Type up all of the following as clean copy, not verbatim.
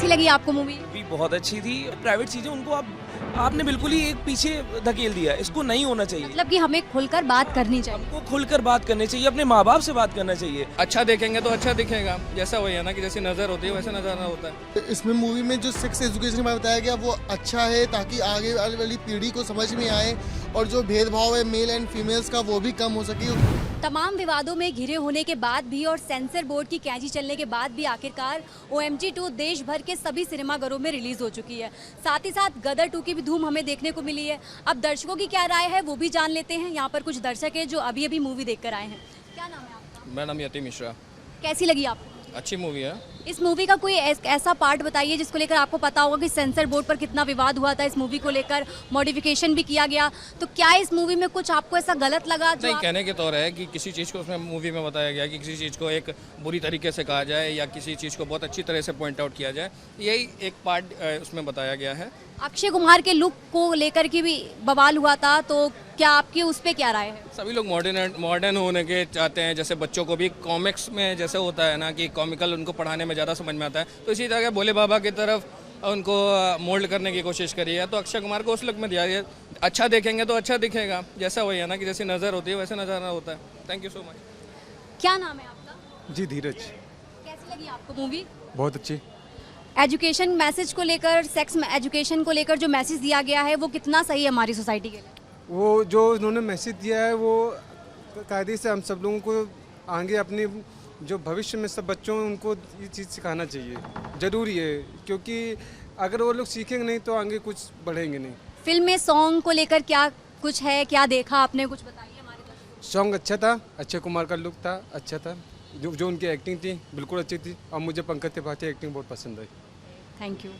कैसी लगी आपको मूवी? भी बहुत अच्छी थी। प्राइवेट चीजें उनको आपने बिल्कुल ही एक पीछे धकेल दिया। इसको नहीं होना चाहिए। मतलब कि हमें खुलकर बात करनी चाहिए। हमको खुलकर बात करनी चाहिए, अपने माँ बाप से बात करना चाहिए। अच्छा देखेंगे तो अच्छा दिखेगा, जैसा वही है ना कि जैसी नज़र होती है वैसे नज़ारा होता है। इसमें मूवी में जो सेक्स एजुकेशन के बारे में बताया गया वो अच्छा है, ताकि आगे वाली पीढ़ी को समझ में आए और जो भेदभाव है मेल एंड फीमेल्स का वो भी कम हो सके। तमाम विवादों में घिरे होने के बाद भी और सेंसर बोर्ड की कैंची चलने के बाद भी आखिरकार OMG 2 देश भर के सभी सिनेमाघरों में रिलीज हो चुकी है। साथ ही साथ गदर 2 की भी धूम हमें देखने को मिली है। अब दर्शकों की क्या राय है वो भी जान लेते हैं। यहाँ पर कुछ दर्शक हैं जो अभी अभी मूवी देखकर आए हैं। क्या नाम है आपका? मेरा नाम यति मिश्रा। कैसी लगी आपको? अच्छी मूवी है। इस मूवी का कोई ऐसा पार्ट बताइए जिसको लेकर आपको पता होगा कि सेंसर बोर्ड पर कितना विवाद हुआ था, इस मूवी को लेकर मॉडिफिकेशन भी किया गया, तो क्या इस मूवी में कुछ आपको ऐसा गलत लगा? नहीं, कहने के तौर है कि किसी चीज़ को उसमें मूवी में बताया गया कि किसी चीज़ को एक बुरी तरीके से कहा जाए या किसी चीज़ को बहुत अच्छी तरह से पॉइंट आउट किया जाए, यही एक पार्ट उसमें बताया गया है। अक्षय कुमार के लुक को लेकर के भी बवाल हुआ था, तो क्या आपकी उस पर क्या राय है? सभी लोग मॉडर्न होने के चाहते हैं, जैसे बच्चों को भी कॉमिक्स में जैसे होता है ना कि कॉमिकल उनको पढ़ाने में ज़्यादा समझ में आता है, तो इसी तरह भोले बाबा की तरफ उनको मोल्ड करने की कोशिश करी है। तो अक्षय कुमार को उस लुक में दिया गया। अच्छा देखेंगे तो अच्छा दिखेगा, जैसा वही है ना कि जैसी नज़र होती है वैसे नज़ारा होता है। Thank you so much. क्या नाम है आपका? जी धीरज। कैसी लगी आपको मूवी? बहुत अच्छी। एजुकेशन मैसेज को लेकर, सेक्स एजुकेशन को लेकर जो मैसेज दिया गया है वो कितना सही है हमारी सोसाइटी के लिए? वो जो उन्होंने मैसेज दिया है वो कायदे से हम सब लोगों को आगे अपने जो भविष्य में सब बच्चों उनको ये चीज़ सिखाना चाहिए, ज़रूरी है, क्योंकि अगर वो लोग सीखेंगे नहीं तो आगे कुछ बढ़ेंगे नहीं। फिल्म में सॉन्ग को लेकर क्या कुछ है, क्या देखा आपने, कुछ बताइए हमारे दर्शकों को। सॉन्ग अच्छा था, अक्षय कुमार का लुक था, अच्छा था, जो उनकी एक्टिंग थी बिल्कुल अच्छी थी, और मुझे पंकज त्रिपाठी एक्टिंग बहुत पसंद आई। Thank you.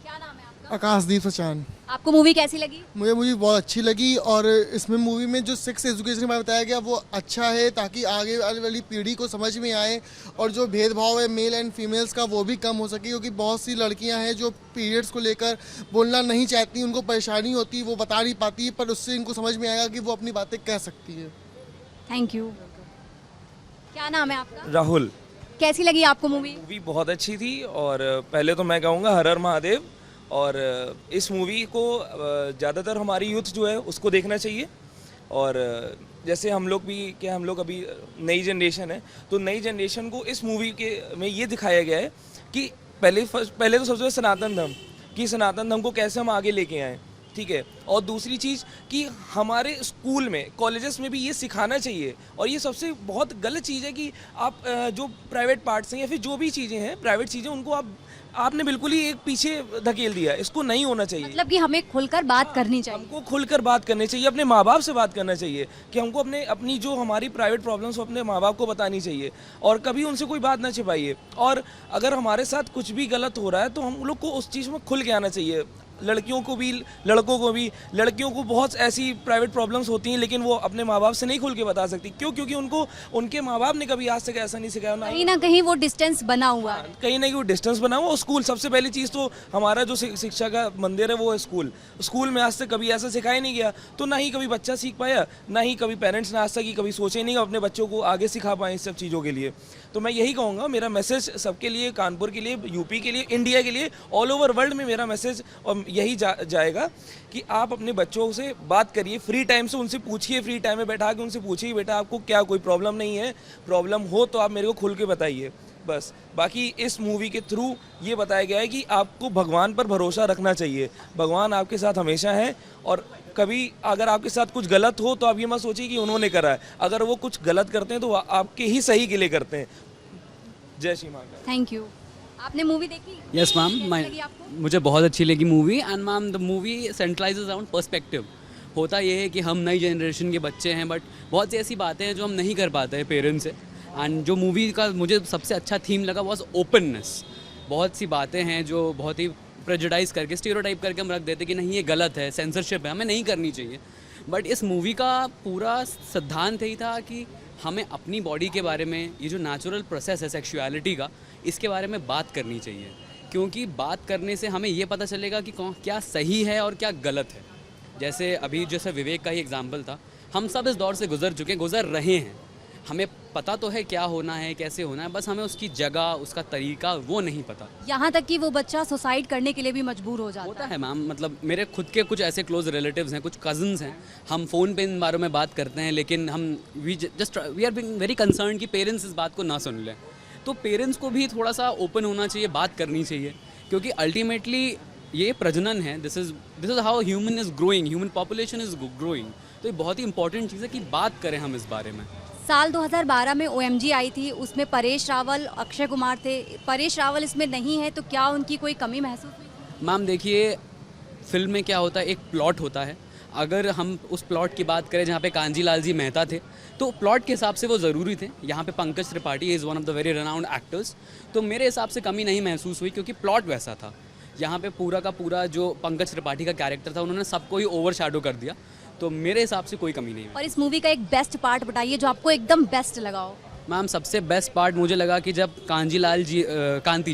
क्या नाम है आपका? आकाशदीप सचान। आपको मूवी कैसी लगी? मुझे मूवी बहुत अच्छी लगी, और इसमें मूवी में जो सेक्स एजुकेशन के बारे में बताया गया वो अच्छा है, ताकि आगे वाली पीढ़ी को समझ में आए और जो भेदभाव है मेल एंड फीमेल्स का वो भी कम हो सके, क्योंकि बहुत सी लड़कियां हैं जो पीरियड्स को लेकर बोलना नहीं चाहती, उनको परेशानी होती, वो बता नहीं पाती, पर उससे इनको समझ में आएगा कि वो अपनी बातें कह सकती है। Thank you. क्या नाम है आपका? राहुल। कैसी लगी आपको मूवी? मूवी बहुत अच्छी थी, और पहले तो मैं कहूँगा हर हर महादेव। और इस मूवी को ज़्यादातर हमारी यूथ जो है उसको देखना चाहिए। और जैसे हम लोग भी क्या, हम लोग अभी नई जनरेशन है, तो नई जनरेशन को इस मूवी के में ये दिखाया गया है कि पहले तो सबसे पहले सनातन धर्म, कि सनातन धर्म को कैसे हम आगे लेके आएँ, ठीक है। और दूसरी चीज़ कि हमारे स्कूल में, कॉलेजेस में भी ये सिखाना चाहिए। और ये सबसे बहुत गलत चीज़ है कि आप जो प्राइवेट पार्ट्स हैं या फिर जो भी चीज़ें हैं, प्राइवेट चीज़ें, उनको आपने बिल्कुल ही एक पीछे धकेल दिया। इसको नहीं होना चाहिए। मतलब कि हमें खुलकर बात करनी चाहिए। हमको खुलकर बात करनी चाहिए, अपने माँ बाप से बात करना चाहिए, कि हमको अपनी जो हमारी प्राइवेट प्रॉब्लम्स अपने माँ बाप को बतानी चाहिए, और कभी उनसे कोई बात ना छिपाइए। और अगर हमारे साथ कुछ भी गलत हो रहा है तो हम लोग को उस चीज़ में खुल के आना चाहिए। लड़कियों को भी, लड़कों को भी। लड़कियों को बहुत ऐसी प्राइवेट प्रॉब्लम्स होती हैं, लेकिन वो अपने माँ बाप से नहीं खुल के बता सकती। क्यों? क्योंकि उनको उनके माँ बाप ने कभी आज तक ऐसा नहीं सिखाया। कहीं ना कहीं वो डिस्टेंस बना हुआ है। कहीं ना कहीं वो डिस्टेंस बना हुआ। स्कूल, सबसे पहली चीज़ तो हमारा जो शिक्षा का मंदिर है वो है स्कूल। स्कूल में आज तक कभी ऐसा सिखाया नहीं गया, तो ना ही कभी बच्चा सीख पाया, ना ही कभी पेरेंट्स ने आज तक कभी सोचे नहीं अपने बच्चों को आगे सिखा पाए इस सब चीज़ों के लिए। तो मैं यही कहूँगा, मेरा मैसेज सबके लिए, कानपुर के लिए, यूपी के लिए, इंडिया के लिए, ऑल ओवर वर्ल्ड में मेरा मैसेज और यही जाएगा कि आप अपने बच्चों से बात करिए, फ्री टाइम से उनसे पूछिए, फ्री टाइम में बैठा के उनसे पूछिए, बेटा आपको क्या कोई प्रॉब्लम नहीं है, प्रॉब्लम हो तो आप मेरे को खुल के बताइए बस। बाकी इस मूवी के थ्रू ये बताया गया है कि आपको भगवान पर भरोसा रखना चाहिए। भगवान आपके साथ हमेशा है, और कभी अगर आपके साथ कुछ गलत हो तो आप ये मत सोचिए कि उन्होंने करा है। अगर वो कुछ गलत करते हैं तो आपके ही सही के लिए करते हैं। जय श्री महाकाल। Thank you. आपने मूवी देखी? यस मैम, मुझे बहुत अच्छी लगी movie. And ma'am the movie centralises around perspective. होता ये है कि हम नई जनरेशन के बच्चे हैं, बट बहुत सी ऐसी बातें हैं जो हम नहीं कर पाते हैं पेरेंट्स से। एंड जो मूवी का मुझे सबसे अच्छा थीम लगा वॉज ओपननेस। बहुत सी बातें हैं जो बहुत ही प्रेजुडाइज करके, स्टीरियोटाइप करके हम रख देते कि नहीं ये गलत है, सेंसरशिप है, हमें नहीं करनी चाहिए। बट इस मूवी का पूरा सिद्धांत यही था कि हमें अपनी बॉडी के बारे में, ये जो नेचुरल प्रोसेस है सेक्सुअलिटी का, इसके बारे में बात करनी चाहिए। क्योंकि बात करने से हमें ये पता चलेगा कि क्या सही है और क्या गलत है। जैसे अभी जैसे विवेक का ही एग्जाम्पल था, हम सब इस दौर से गुजर रहे हैं। हमें पता तो है क्या होना है, कैसे होना है, बस हमें उसकी जगह, उसका तरीका वो नहीं पता यहाँ तक कि वो बच्चा सुसाइड करने के लिए भी मजबूर हो जाता होता है। मैम मतलब मेरे खुद के कुछ ऐसे क्लोज रिलेटिव्स हैं, कुछ कजन्स हैं, हम फ़ोन पे इन बारे में बात करते हैं, लेकिन हम we are being very concern कि पेरेंट्स इस बात को ना सुन लें। तो पेरेंट्स को भी थोड़ा सा ओपन होना चाहिए, बात करनी चाहिए, क्योंकि अल्टीमेटली ये प्रजनन है। This is how human is growing, human population is growing. तो ये बहुत ही इंपॉर्टेंट चीज़ है कि बात करें हम इस बारे में। साल 2012 में OMG आई थी, उसमें परेश रावल, अक्षय कुमार थे। परेश रावल इसमें नहीं है, तो क्या उनकी कोई कमी महसूस हुई? मैम देखिए, फिल्म में क्या होता है, एक प्लॉट होता है। अगर हम उस प्लॉट की बात करें जहाँ पे कांजी लाल जी मेहता थे, तो प्लॉट के हिसाब से वो ज़रूरी थे। यहाँ पे Pankaj Tripathi is one of the very renowned actors, तो मेरे हिसाब से कमी नहीं महसूस हुई, क्योंकि प्लॉट वैसा था। यहाँ पे पूरा का पूरा जो पंकज त्रिपाठी का कैरेक्टर था, उन्होंने सबको ही ओवरशैडो कर दिया, तो मेरे हिसाब से कोई कमी नहीं है। और इस मूवी का एक बेस्ट पार्ट बताइए जो आपको एकदम बेस्ट लगा हो। मैम सबसे बेस्ट पार्ट मुझे लगा कि जब कांति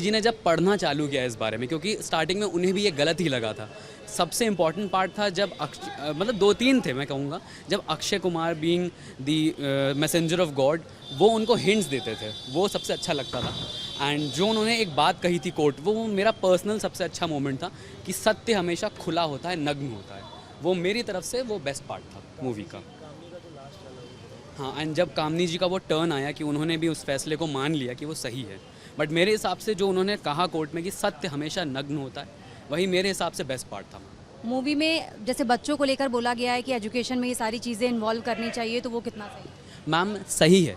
जी ने जब पढ़ना चालू किया इस बारे में, क्योंकि स्टार्टिंग में उन्हें भी ये गलत ही लगा था। सबसे इम्पॉर्टेंट पार्ट था जब मतलब 2-3 थे मैं कहूँगा, जब Akshay Kumar being the messenger of God, वो उनको हिंट्स देते थे, वो सबसे अच्छा लगता था। एंड जो उन्होंने एक बात कही थी कोट, वो मेरा पर्सनल सबसे अच्छा मोमेंट था कि सत्य हमेशा खुला होता है, नग्न होता है। वो मेरी तरफ से वो बेस्ट पार्ट था मूवी का। हाँ, एंड जब कामनी जी का वो टर्न आया कि उन्होंने भी उस फैसले को मान लिया कि वो सही है, बट मेरे हिसाब से जो उन्होंने कहा कोर्ट में कि सत्य हमेशा नग्न होता है, वही मेरे हिसाब से बेस्ट पार्ट था। मूवी में जैसे बच्चों को लेकर बोला गया है कि एजुकेशन में ये सारी चीज़ें इन्वॉल्व करनी चाहिए, तो वो कितना सही है? मैम सही है,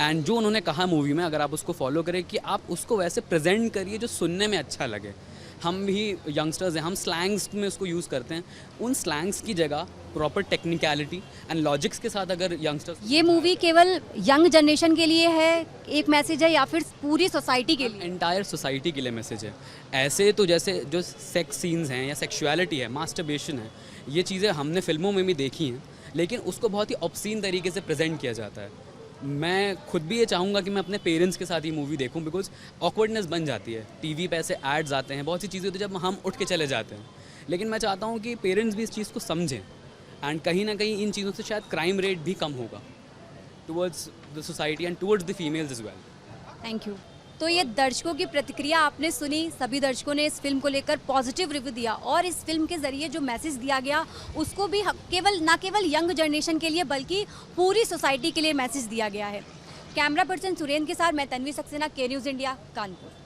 एंड जो उन्होंने कहा मूवी में, अगर आप उसको फॉलो करें कि आप उसको वैसे प्रेजेंट करिए जो सुनने में अच्छा लगे। हम भी यंगस्टर्स हैं, हम स्लैंग्स में उसको यूज़ करते हैं, उन स्लैंग्स की जगह प्रॉपर टेक्निकलिटी एंड लॉजिक्स के साथ अगर यंगस्टर्स। ये मूवी केवल यंग जनरेशन के लिए है, एक मैसेज है, या फिर पूरी सोसाइटी के लिए? एंटायर सोसाइटी के लिए मैसेज है। ऐसे तो जैसे जो सेक्स सीन्स हैं या सेक्सुअलिटी है, मास्टरबेशन है, ये चीज़ें हमने फिल्मों में भी देखी हैं, लेकिन उसको बहुत ही ऑब्सीन तरीके से प्रेजेंट किया जाता है। मैं खुद भी ये चाहूँगा कि मैं अपने पेरेंट्स के साथ ही मूवी देखूँ, बिकॉज ऑकवर्डनेस बन जाती है। टीवी पे ऐसे एड्स आते हैं, बहुत सी चीज़ें होती है जब हम उठ के चले जाते हैं, लेकिन मैं चाहता हूँ कि पेरेंट्स भी इस चीज़ को समझें, एंड कहीं ना कहीं इन चीज़ों से शायद क्राइम रेट भी कम होगा towards the society and towards the females as well. Thank you. तो ये दर्शकों की प्रतिक्रिया आपने सुनी। सभी दर्शकों ने इस फिल्म को लेकर पॉजिटिव रिव्यू दिया, और इस फिल्म के जरिए जो मैसेज दिया गया उसको भी ना केवल यंग जनरेशन के लिए बल्कि पूरी सोसाइटी के लिए मैसेज दिया गया है। कैमरा पर्सन सुरेंद्र के साथ मैं तन्वी सक्सेना, के न्यूज़ इंडिया, कानपुर।